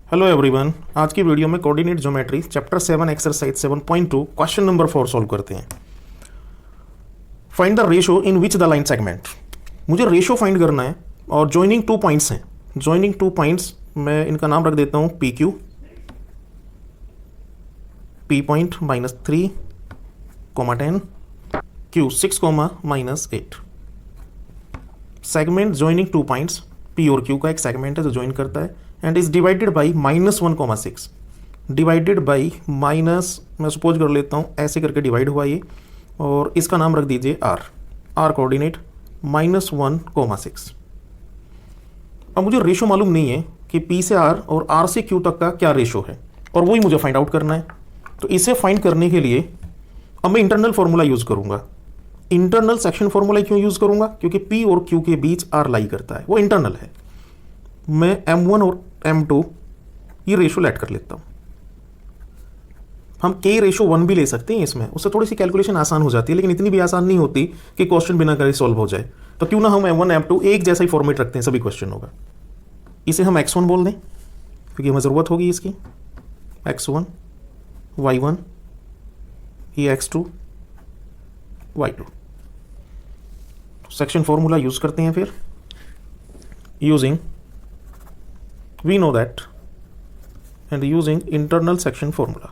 Hello everyone, आज की video में coordinate geometry chapter 7 exercise 7.2 question number 4 solve करते हैं। Find the ratio in which the line segment. मुझे रेशो फाइंड करना है और ज्वाइनिंग टू पॉइंट्स हैं। ज्वाइनिंग टू पॉइंट्स मैं इनका नाम रख देता हूँ P Q, P point -3, 10, Q 6, -8। Segment joining two points P और क्यू का एक सेगमेंट है जो ज्वाइन करता है and is divided by -1, divided by minus, मैं सपोज कर लेता हूँ ऐसे करके डिवाइड हुआ ये, और इसका नाम रख दीजिए आर कोऑर्डिनेट -1, 6। अब मुझे रेशो मालूम नहीं है कि पी से आर और आर से क्यू तक का क्या रेशो है, और वही मुझे फाइंड आउट करना है। तो इसे फाइंड करने के लिए अब मैं इंटरनल फॉर्मूला यूज़ करूँगा। इंटरनल सेक्शन फॉर्मूला क्यों यूज़ करूँगा? क्योंकि पी और क्यू के बीच आर लाई करता है, वो इंटरनल है। मैं M1 और M2 ये रेशो लेट कर लेता हूँ। हम K रेशो 1 भी ले सकते हैं इसमें, उससे थोड़ी सी कैलकुलेशन आसान हो जाती है, लेकिन इतनी भी आसान नहीं होती कि क्वेश्चन बिना करे सॉल्व हो जाए। तो क्यों ना हम M1 M2 एक जैसा ही फॉर्मेट रखते हैं सभी क्वेश्चन होगा। इसे हम X1 बोल दें क्योंकि हमें ज़रूरत होगी इसकी। X1, Y1, ये X2, Y2। Section formula use करते हैं फिर। Using we know that and using internal section formula,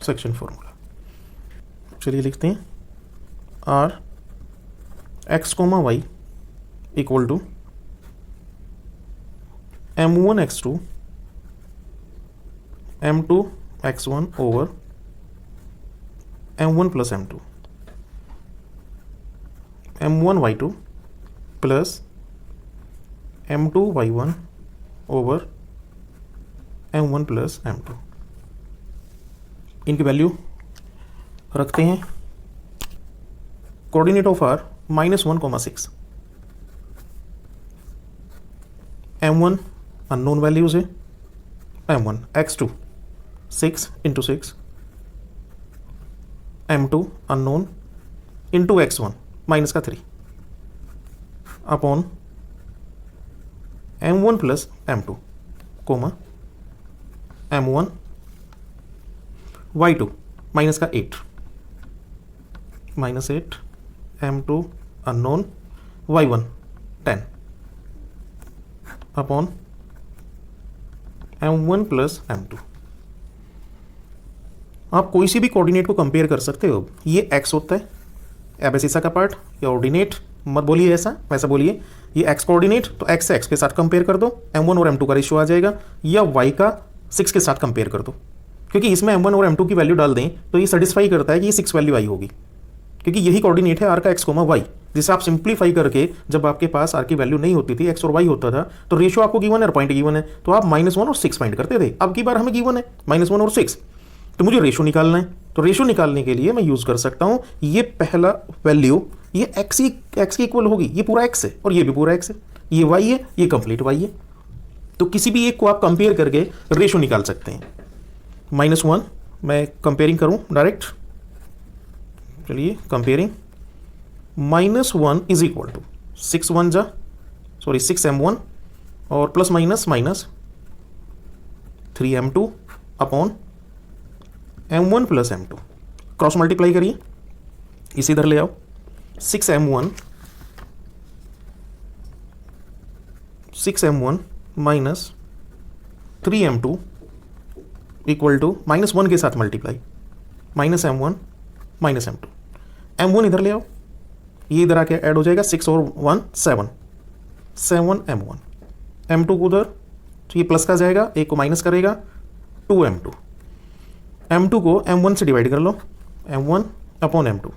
section formula चलिए लिखते हैं R X comma Y equal to M1 X2 M2 X1 over M1 plus M2 M1 Y2 plus M2 Y1 over M1 plus M2। इनकी value रखते हैं। Coordinate of R -1, 6। M1 unknown values है। M1 X2 6 × 6, M2 unknown into X1 -3 upon M1 plus M2 comma M1 Y2 -8 M2 unknown Y1 10 upon M1 plus M2। आप कोई सी भी coordinate को compare कर सकते हो। ये x होता है एबेसिसा का पार्ट, या ऑर्डिनेट मत बोलिए ऐसा, वैसा बोलिए ये x कोऑर्डिनेट, तो x से x के साथ कंपेयर कर दो, M1 और M2 का रेशियो आ जाएगा, या y का 6 के साथ कंपेयर कर दो, क्योंकि इसमें M1 और M2 की वैल्यू डाल दें तो ये सेटिस्फाई करता है कि ये 6 वैल्यू आई होगी, क्योंकि यही कोऑर्डिनेट है r का x, y, जिसे आप सिंप्लीफाई करके जब आपके पास r की वैल्यू नहीं होती थी, x और y होता था, तो रेशियो आपको गिवन है और पॉइंट गिवन है, तो आप -1 और 6 फाइंड करते थे। अब की बार हमें गिवन है -1 और 6, तो मुझे रेशो निकालना है। तो रेशो निकालने के लिए मैं यूज कर सकता हूं ये पहला वैल्यू, ये x की इक्वल होगी, ये पूरा x है और ये भी पूरा x है, ये y है, ये कंप्लीट y है। तो किसी भी एक को आप कंपेयर करके रेशो निकाल सकते हैं। -1 मैं कंपेयरिंग करूं डायरेक्ट, चलिए comparing -1 is equal to 6 M1 और plus minus 3 M2 upon M1 plus M2। Cross multiply करिए, इसी इधर ले आओ। 6 M1 minus 3 M2 equal to -1 के साथ मल्टीप्लाई -M1 -M2। M1 इधर ले आओ, ये इधर आके ऐड हो जाएगा, 6 और 1 7 M1। M2 को उधर, तो ये प्लस का जाएगा, एक को माइनस करेगा, 2 M2। M2 को M1 से डिवाइड कर लो, M1 अपॉन M2।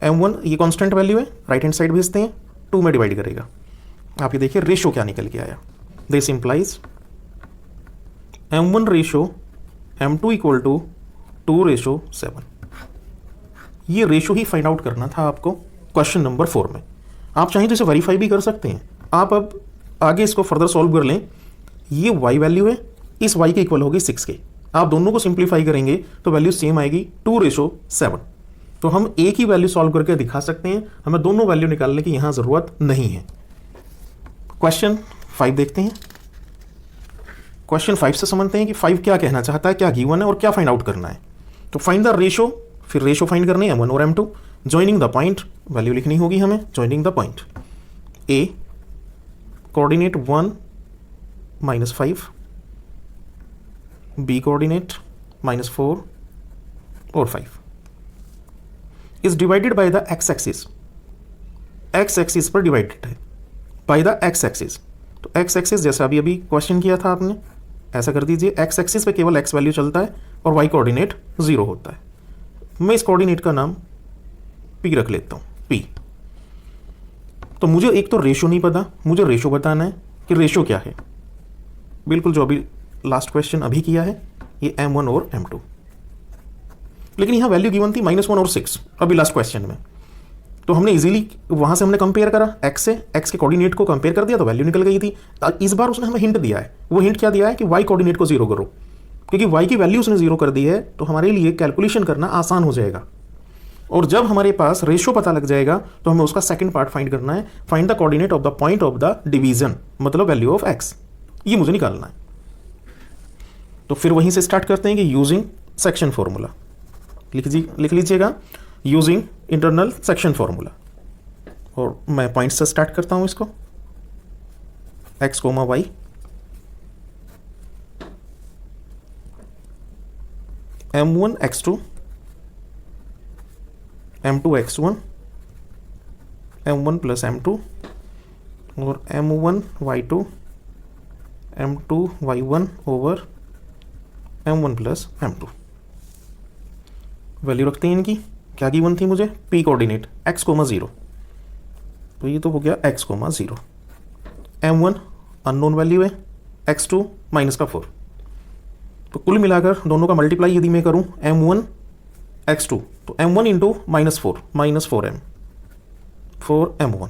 M1 ये कांस्टेंट वैल्यू है, राइट हैंड साइड भेजते हैं, 2 में डिवाइड करेगा। आप ये देखिए रेशो क्या निकल के आया। This implies M1 ratio M2 equal to 2:7। ये रेशो ही फाइंड आउट करना था आपको क्वेश्चन नंबर 4 में। आप चाहें तो इसे वेरीफाई भी कर सकते हैं। आप अब आगे इसको फर्दर सॉल्व कर लें। ये y वैल्यू है, इस y के इक्वल होगी 6 के, आप दोनों को सिंप्लीफाई करेंगे तो वैल्यू सेम आएगी 2:7। तो हम एक ही वैल्यू सॉल्व करके दिखा सकते हैं, हमें दोनों वैल्यू निकालने की यहां जरूरत नहीं है। क्वेश्चन 5 देखते हैं। क्वेश्चन 5 से समझते हैं कि 5 क्या कहना चाहता है, क्या गिवन है और क्या फाइंड आउट करना है। तो फाइंड द रेशो, फिर रेशो फाइंड करनी है M1 और M2। Joining the point, value लिखनी होगी हमें। Joining the point A coordinate 1 -5, B coordinate -4 और 5 is divided by the x axis. X axis पर डिवाइडेड है बाय द एक्स एक्सिस। तो एक्स एक्सिस जैसा अभी अभी क्वेश्चन किया था आपने, ऐसा कर दीजिए। एक्स एक्सिस पे केवल एक्स वैल्यू चलता है और वाई कोऑर्डिनेट 0 होता है। मैं इस कोऑर्डिनेट का नाम P रख लेता हूँ, P। तो मुझे एक तो रेशो नहीं पता, मुझे रेशो बताना है कि रेशो क्या है। बिल्कुल जो अभी लास्ट क्वेश्चन अभी किया है, ये M1 और M2। लेकिन यहाँ वैल्यू गिवन थी -1 और 6 अभी लास्ट क्वेश्चन में। तो हमने इजीली वहां से हमने कंपेयर करा, एक्स से एक्स के कोऑर्डिनेट को कंपेयर कर दिया तो वैल्यू निकल गई थी। इस बार उसने हमें हिंट दिया है। वो हिंट क्या दिया है कि वाई कोऑर्डिनेट को 0 करो, क्योंकि वाई की वैल्यू उसने 0 कर दी है तो हमारे लिए कैलकुलेशन करना आसान हो जाएगा। और जब हमारे पास रेशो पता लग जाएगा तो हमें उसका सेकंड पार्ट फाइंड करना है, find the coordinate of the point of the division, मतलब वैल्यू ऑफ एक्स। ये मुझे निकालना है। तो फिर वहीं से स्टार्ट करते हैं कि यूजिंग सेक्शन फॉर्मूला। लिख लीजिएगा यूजिंग इंटरनल सेक्शन फॉर्मूला। और मैं पॉइंट से स्टार्ट करता हूं इसको, x, y M1 x2 M2 x1 M1 plus M2 और M1 y2 M2 y1 over M1 plus M2। Value रखते हैं इनकी। क्या गिवन थी मुझे? P coordinate x, 0। तो ये तो हो गया x, 0। M1 अननोन वैल्यू है, x2 -4। तो कुल मिलाकर दोनों का मल्टीप्लाई यदि मैं करूं M1 x2 तो M1 इंटू -4 4M1,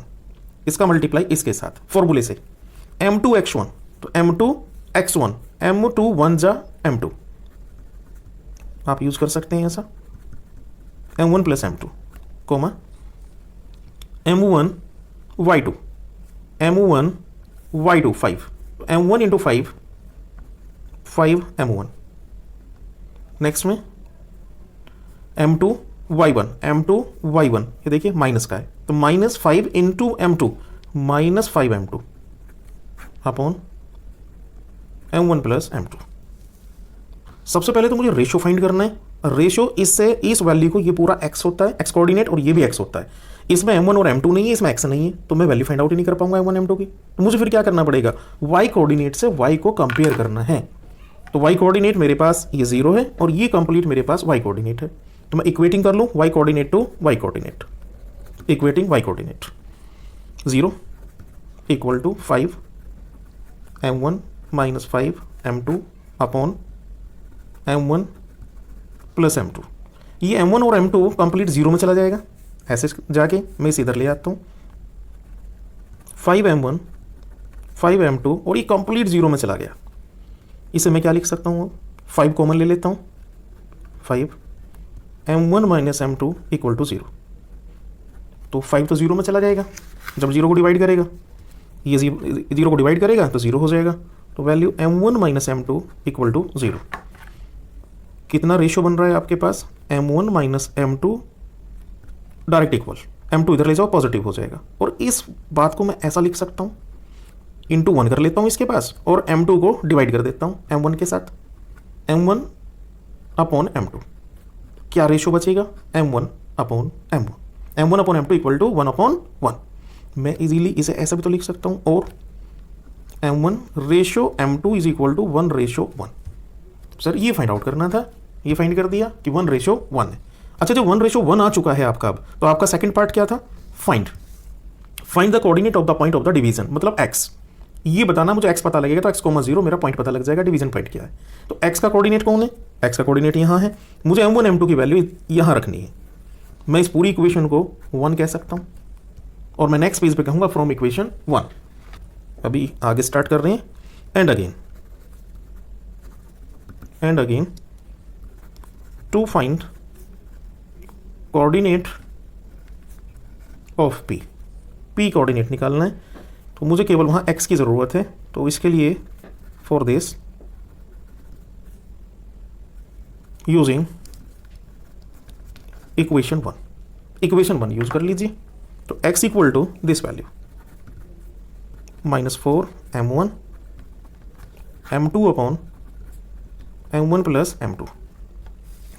इसका मल्टीप्लाई इसके साथ फॉर्मूले से M2 x1 तो M2 x1 M2 1 जा M2 आप यूज कर सकते हैं ऐसा। M1 plus M2 comma M1 y2 M1 y2 5 M1 into 5 M1। Next में M2 y1 ये देखिए माइनस का है तो -5 into M2 -5 M2 upon M1 plus M2। सबसे पहले तो मुझे रेशो फाइंड करना है। रेशो इससे इस वैल्यू को, ये पूरा x होता है, x कोऑर्डिनेट, और ये भी x होता है। इसमें M1 और M2 नहीं है, इसमें x नहीं है, तो मैं वैल्यू फाइंड आउट ही नहीं कर पाऊंगा M1 M2 की। तो मुझे फिर क्या करना पड़ेगा? y कोऑर्डिनेट से y को कंपेयर करना है। तो y कोऑर्डिनेट मेरे पास ये 0 है और ये कंप्लीट मेरे पास y कोऑर्डिनेट है। तो मैं इक्वेटिंग कर लूँ y coordinate to y coordinate. Equating y coordinate 0 equal to 5 M1 -5 M2 upon M1 plus M2। ये M1 और M2 कंप्लीट 0 में चला जाएगा। ऐसे जाके मैं इसे इधर ले आता हूँ 5M1 5M2 और ये कंप्लीट 0 में चला गया। इसे मैं क्या लिख सकता हूँ? 5 कॉमन ले लेता हूँ, 5 M1 minus M2 equal to 0। तो 5 तो 0 में चला जाएगा जब 0 को डिवाइड करेगा, ये 0 को डिवाइड करेगा तो 0 हो जाएगा। तो value M1 minus M2 equal to 0। कितना रेशियो बन रहा है आपके पास? M1 minus M2 direct equal, M2 इधर ले जाओ पॉजिटिव हो जाएगा। और इस बात को मैं ऐसा लिख सकता हूँ, इंटू 1 कर लेता हूँ इसके पास और M2 को डिवाइड कर देता हूँ M1 के साथ, M1 अपॉन M2। क्या रेशियो बचेगा? M1 upon M1, M1 upon M2 equal to 1 upon 1। मैं इजीली इसे ऐसा भी तो लिख सकता हूँ, और M1 ratio M2 is equal to 1 ratio 1। Sir ये फाइंड आउट करना था, ये फाइंड कर दिया कि 1 रेशियो 1 है। अच्छा, जो 1 रेशियो 1 आ चुका है आपका अब, तो आपका सेकंड पार्ट क्या था? Find the coordinate of the point of the division, मतलब x। ये बताना मुझे x पता लगेगा तो x, 0 मेरा पॉइंट पता लग जाएगा, डिवीजन पॉइंट क्या है। तो x का कोऑर्डिनेट कौन है? x का कोऑर्डिनेट यहाँ है, मुझे M1 M2 की वैल्यू यहाँ रखनी है। मैं इस पूरी इक्वेशन को 1 कह सकता हूँ और मैं नेक्स्ट पेज पे कहूँगा फ्रॉम इक्वेशन 1। अभी आगे स्टार्ट कर रहे हैं, and again and again to find coordinate of P. P coordinate निकालना है, तो मुझे केवल वहाँ एक्स की ज़रूरत है। तो इसके लिए for this using equation one use कर लीजिए। तो x equal to this value -4 m1 m2 upon m1 plus m2।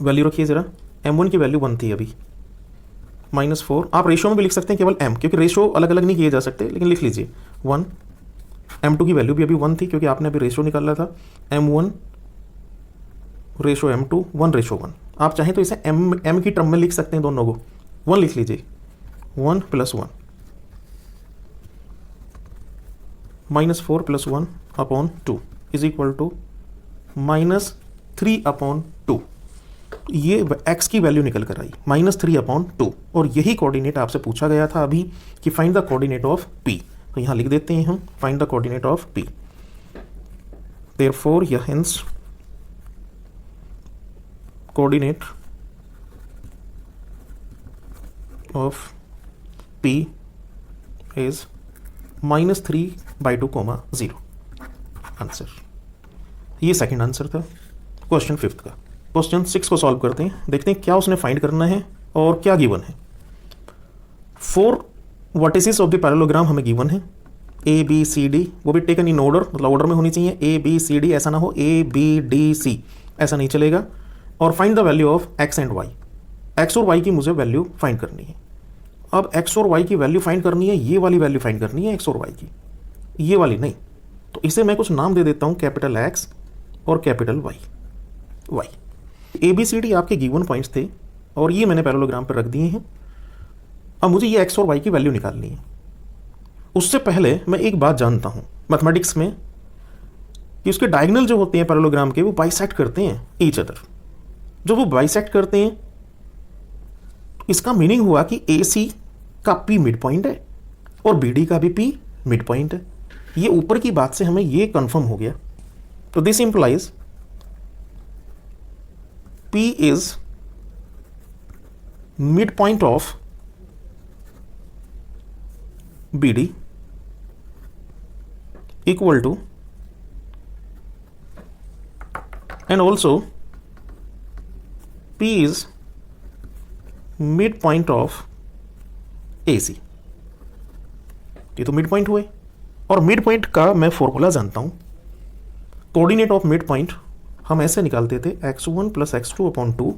Value रखिए ज़रा, m1 की वैल्यू 1 थी अभी, -4। आप रेशो में भी लिख सकते हैं केवल m, क्योंकि रेशो अलग अलग नहीं किए जा सकते, लेकिन लिख लीजिए 1। m2 की वैल्यू भी अभी 1 थी, क्योंकि आपने अभी रेशो निकाला था। m1 ratio m2 1:1। आप चाहें तो इसे m की टर्म में लिख सकते हैं, दोनों को 1 लिख लीजिए। 1 + 1 -4 + 1 अपॉन 2 इज इक्वल टू -3/2। ये x की वैल्यू निकल कर आई -3/2। और यही कोऑर्डिनेट आपसे पूछा गया था अभी कि find the coordinate of p। तो यहाँ लिख देते हैं हम find the coordinate of p। Therefore hence coordinate of p is -3/2, 0। Answer, ये सेकंड आंसर था क्वेश्चन 5 का। क्वेश्चन 6 को सॉल्व करते हैं, देखते हैं क्या उसने फाइंड करना है और क्या गिवन है। 4 वर्टिसेस ऑफ द पैरेललोग्राम हमें गिवन है, a b c d, वो भी टेकन इन ऑर्डर, मतलब ऑर्डर में होनी चाहिए। a b c d ऐसा ना हो a b d c, ऐसा नहीं चलेगा। और find the value of x and y। x और y की मुझे वैल्यू फाइंड करनी है। अब x और y की वैल्यू फाइंड करनी है, ये वाली वैल्यू फाइंड करनी है x और y की, ये वाली नहीं। तो इसे मैं कुछ नाम दे देता हूँ, कैपिटल X और capital Y। A B C D आपके गिवन पॉइंट्स थे और ये मैंने पैरेललोग्राम पर रख दिए हैं। अब मुझे ये x और y की वैल्यू निकालनी है। उससे पहले मैं एक बात जानता हूँ मैथमेटिक्स में कि उसके डायगोनल जो होते हैं पैरेललोग्राम के, वो बाइसेक्ट करते हैं ईच अदर। जो वो बाइसेक्ट करते हैं, इसका मीनिंग हुआ कि AC का P मिड पॉइंट है और BD का भी P मिड पॉइंट है। ये ऊपर की बात से हमें ये कंफर्म हो गया। तो this implies P is mid point of BD equal to, and also P is mid point of AC। ये तो मिड पॉइंट हुए, और मिड पॉइंट का मैं फॉर्मूला जानता हूं। कोऑर्डिनेट ऑफ मिड पॉइंट हम ऐसे निकालते थे x1 + x2/2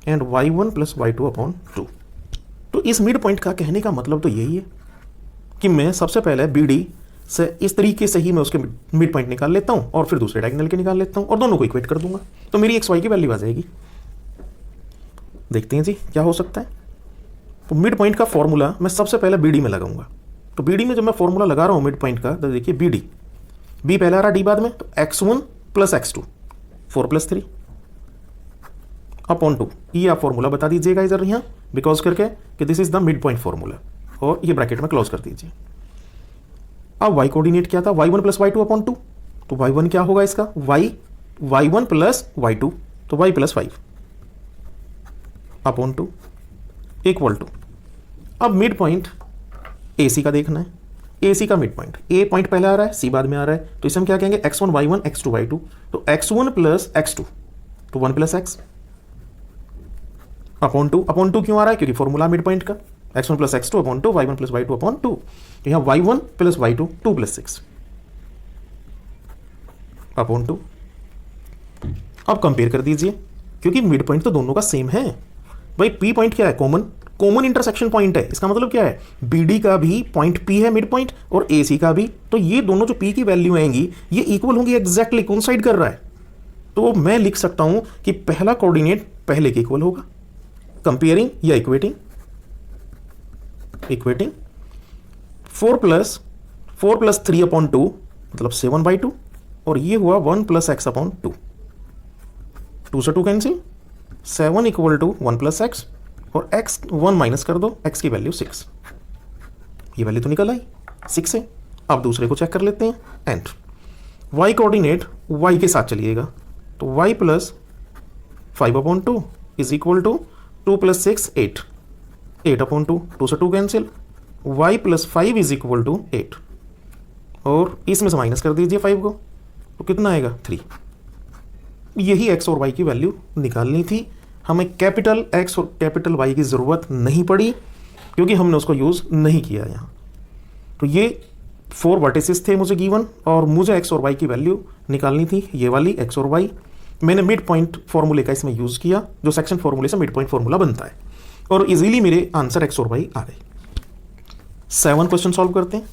and y1 + y2/2। तो इस मिड पॉइंट का कहने का मतलब तो यही है कि मैं सबसे पहले BD से इस तरीके से ही मैं उसके मिड पॉइंट निकाल लेता हूं और फिर दूसरे डायगोनल के निकाल लेता हूं और दोनों को इक्वेट कर दूंगा, तो मेरी x y की वैल्यू आ जाएगी। देखते हैं जी क्या हो सकता है। तो मिड पॉइंट का फॉर्मूला मैं सबसे पहले BD में लगाऊंगा। तो BD में जब मैं फॉर्मूला लगा रहा हूं मिड पॉइंट का, तो देखिए BD, B पहले आ रहा D बाद में, तो x1 + x2 4 + 3 अपॉन 2। ये आप फॉर्मूला बता दीजिएगा इधर यहाँ बिकॉज करके कि this is the mid point formula, और ये ब्रैकेट में क्लोज कर दीजिए। अब y कोऑर्डिनेट क्या था, y1 + y2/2। तो y1 क्या होगा इसका, y1 + y2, तो y + 5 अपॉन 2 इक्वल टू। अब मिड पॉइंट AC का देखना है, AC का मिड पॉइंट, A पॉइंट पहले आ रहा है, C बाद में आ रहा है, तो इसे हम क्या कहेंगे, x1 y1 x2 y2। तो x1 + x2 तो 1 + x अपॉन 2। अपॉन 2 क्यों आ रहा है, क्योंकि फॉर्मूला मिड पॉइंट का x1 + x2 upon 2, y1 + y2 upon 2। तो यहाँ y1 + y2 2 + 6 अपॉन 2। अब कंपेयर कर दीजिए, क्योंकि मिड पॉइंट तो दोनों का सेम है भाई। P पॉइंट क्या है, कॉमन इंटरसेक्शन पॉइंट है। इसका मतलब क्या है, BD का भी पॉइंट P है मिड पॉइंट, और AC का भी। तो ये दोनों जो P की वैल्यू आएंगी ये इक्वल होंगी, एग्जैक्टली कोइंसाइड कर रहा है। तो मैं लिख सकता हूं कि पहला कोऑर्डिनेट पहले के इक्वल होगा, कंपेयरिंग या इक्वेटिंग। 4 + 3/2 मतलब 7/2, और ये हुआ 1 + x/2। 2 से 2 कैंसिल, 7 इक्वल टू 1 + x, और x 1 माइनस कर दो, x की वैल्यू 6। ये वैल्यू तो निकल आई 6 है। अब दूसरे को चेक कर लेते हैं। एंड y कोऑर्डिनेट y के साथ चलिएगा, तो y plus 5/2 is equal to 2 plus 6 8, 8/2, 2 से 2 cancel, y plus 5 is equal to 8, और इसमें से माइनस कर दीजिए 5 को, तो कितना आएगा 3। यही x और y की वैल्यू निकालनी थी। हमें कैपिटल x और कैपिटल y की ज़रूरत नहीं पड़ी क्योंकि हमने उसको यूज़ नहीं किया यहाँ। तो ये 4 वर्टिसेस थे मुझे गिवन, और मुझे x और y की वैल्यू निकालनी थी, ये वाली x और y। मैंने मिड पॉइंट फॉर्मूले का इसमें यूज़ किया, जो सेक्शन फॉर्मूले से मिड पॉइंट फॉर्मूला बनता है, और इजीली मेरे आंसर x और y आ गए। 7 क्वेश्चन सॉल्व करते हैं।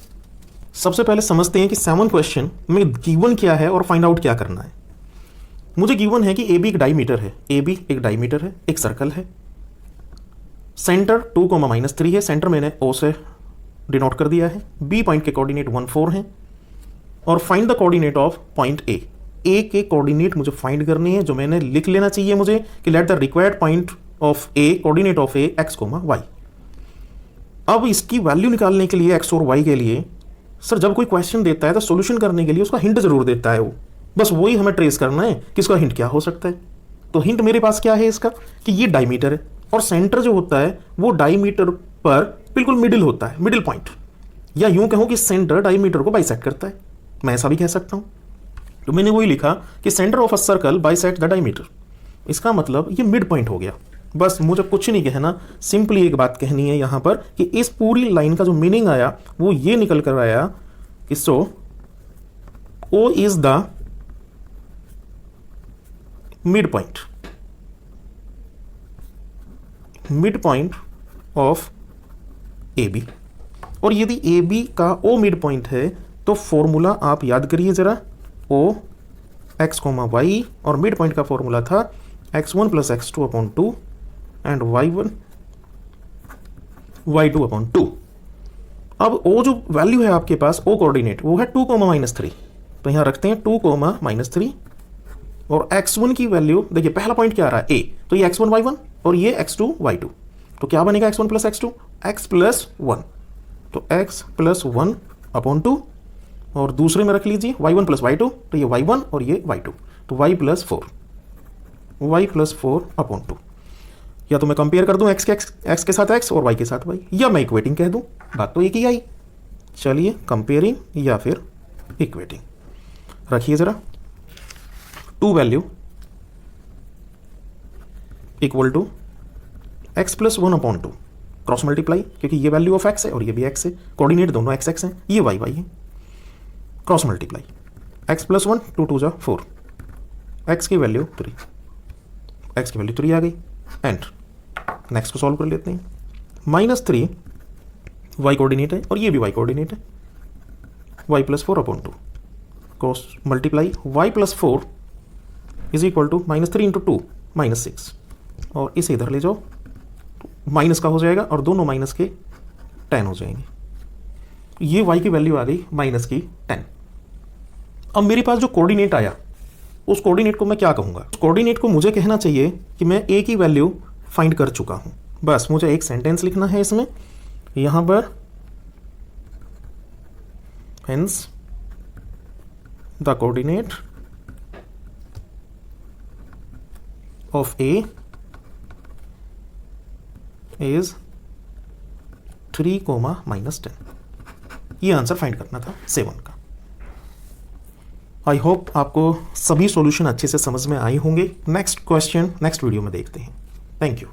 सबसे पहले समझते हैं कि 7 क्वेश्चन में गिवन क्या है और फाइंड आउट क्या करना है। मुझे गिवन है कि ए बी एक डायमीटर है, ए बी एक डायमीटर है, एक सर्कल है, सेंटर 2,-3 है, सेंटर मैंने ओ से डिनोट कर दिया है, बी पॉइंट के कोऑर्डिनेट 1 4 हैं, और find the coordinate of point A के कोऑर्डिनेट मुझे फाइंड करने हैं, जो मैंने लिख लेना चाहिए मुझे कि let the required point of A coordinate of A X, Y. अब इसकी वैल्यू निकालने के लिए एक्स और वाई के लिए सर जब कोई क्वेश्चन देता है तो सॉल्यूशन करने के लिए उसका हिंट जरूर देता है वो, बस वही हमें ट्रेस करना है कि इसका हिंट क्या हो सकता है। तो हिंट मेरे पास क्या है इसका कि ये डायमीटर है, और सेंटर जो होता है वो डायमीटर पर बिल्कुल मिडिल होता है, मिडिल पॉइंट, या यूं कहूं कि सेंटर डायमीटर को बाइसेक्ट करता है, मैं ऐसा भी कह सकता हूं। तो मैंने वही लिखा कि centre of a circle bisect the diameter, इसका मतलब ये मिड पॉइंट हो गया। बस मुझे कुछ नहीं कहना, सिंपली एक बात कहनी है यहाँ पर कि इस पूरी लाइन का जो मीनिंग आया वो ये निकल कर आया कि so O is the mid point of A B. और यदि ए बी का ओ मिड पॉइंट है तो फॉर्मूला आप याद करिए जरा, ओ एक्स कोमा वाई, और मिड पॉइंट का फॉर्मूला था x1 plus x2/2 and y1 y2/2। अब ओ जो वैल्यू है आपके पास, ओ कोऑर्डिनेट वो है 2,-3, तो यहां रखते हैं 2,-3, और x1 की वैल्यू देखिए, पहला पॉइंट क्या आ रहा है a, तो ये x1 y1 और ये x2 y2, तो क्या बनेगा x1 plus x2, x plus 1, तो x प्लस 1/2, और दूसरे में रख लीजिए y1 प्लस y2, तो ये y1 और ये y2, तो y प्लस 4/2। या तो मैं कंपेयर कर दूं x के साथ x और y के साथ y, या मैं इक्वेटिंग कह दूं, बात तो एक ही आई। चलिए कंपेयरिंग या फिर इक्वेटिंग, रखिए जरा, 2 value equal to x plus 1/2, cross multiply, क्योंकि ये वैल्यू ऑफ x है और ये भी x है, कोऑर्डिनेट दोनों x हैं, ये y है, क्रॉस मल्टीप्लाई, x प्लस 1, 2 2 जा 4, x की वैल्यू 3, x की वैल्यू 3 आ गई, एंड नेक्स्ट को सॉल्व कर लेते हैं। -3 y कोऑर्डिनेट है और ये भी y कोऑर्डिनेट है, y plus 4/2, cross multiply, y plus 4 is equal to -3 into 2 -6, और इसे इधर ले जाओ, माइनस का हो जाएगा और दोनों माइनस के 10 हो जाएंगे। ये y की वैल्यू आ गई -10। अब मेरे पास जो कोऑर्डिनेट आया उस कोऑर्डिनेट को मैं क्या कहूँगा, उस कोऑर्डिनेट को मुझे कहना चाहिए कि मैं a की वैल्यू फाइंड कर चुका हूँ। बस मुझे एक सेंटेंस लिखना है इसमें, यहाँ पर hence the coordinate of a is 3,-10। ये आंसर फाइंड करना था 7 का। आई होप आपको सभी सॉल्यूशन अच्छे से समझ में आए होंगे। नेक्स्ट क्वेश्चन नेक्स्ट वीडियो में देखते हैं। Thank you.